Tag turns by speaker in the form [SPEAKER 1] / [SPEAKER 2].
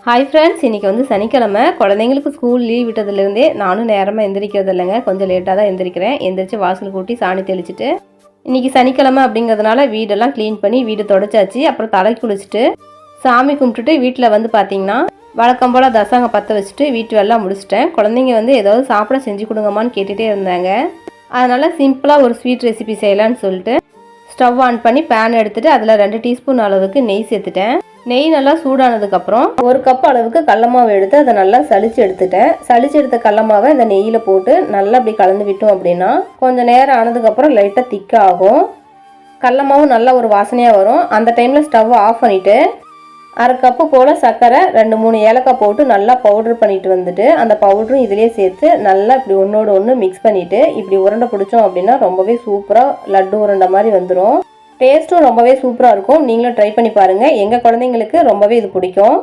[SPEAKER 1] Hi friends, இன்றைக்கி வந்து சனிக்கிழமை. குழந்தைங்களுக்கு ஸ்கூல் லீவ் விட்டதுலேருந்தே நானும் நேரமாக எந்திரிக்கிறது இல்லைங்க. கொஞ்சம் லேட்டாக தான் எந்திரிக்கிறேன். எந்திரிச்சு வாசல் கூட்டி சாணி தெளிச்சுட்டு இன்றைக்கி சனிக்கிழமை அப்படிங்கிறதுனால வீடெல்லாம் க்ளீன் பண்ணி வீடு தொடச்சாச்சு. அப்புறம் தலைக்கு குளிச்சுட்டு சாமி கும்பிட்டுட்டு வீட்டில் வந்து பார்த்திங்கன்னா வழக்கம் போல் தசாங்க பற்ற வச்சுட்டு வீட்டு வேலைலாம் முடிச்சிட்டேன். குழந்தைங்க வந்து ஏதாவது சாப்பிட செஞ்சு கொடுங்கம்மான்னு கேட்டுகிட்டே இருந்தாங்க. அதனால் சிம்பிளாக ஒரு ஸ்வீட் ரெசிபி செய்யலான்னு சொல்லிட்டு ஸ்டவ் ஆன் பண்ணி பேன் எடுத்துகிட்டு அதில் 2 டீஸ்பூன் அளவுக்கு நெய் சேர்த்துட்டேன். நெய் நல்லா சூடானதுக்கப்புறம் 1 கப் அளவுக்கு கடல மாவு எடுத்து அதை நல்லா சளிச்சு எடுத்துட்டேன். சளிச்சு எடுத்த கடல மாவை இந்த நெய்யில் போட்டு நல்லா அப்படி கலந்து விட்டோம் அப்படின்னா கொஞ்சம் நேரம் ஆனதுக்கப்புறம் லைட்டாக திக்காகும். கடல மாவு நல்லா ஒரு வாசனையாக வரும். அந்த டைமில் ஸ்டவ் ஆஃப் பண்ணிவிட்டு 1/2 கப்பு போல் சர்க்கரை 2-3 ஏலக்காய் போட்டு நல்லா பவுட்ரு பண்ணிட்டு வந்துட்டு அந்த பவுட்ரும் இதிலே சேர்த்து நல்லா இப்படி ஒன்றோடு ஒன்று மிக்ஸ் பண்ணிவிட்டு இப்படி உருண்டை பிடிச்சோம் அப்படின்னா ரொம்பவே சூப்பராக லட்டு உருண்டை மாதிரி வந்துடும். டேஸ்ட்டும் ரொம்பவே சூப்பராக இருக்கும். நீங்களும் ட்ரை பண்ணி பாருங்கள். எங்கள் குழந்தைங்களுக்கு ரொம்பவே இது பிடிக்கும்.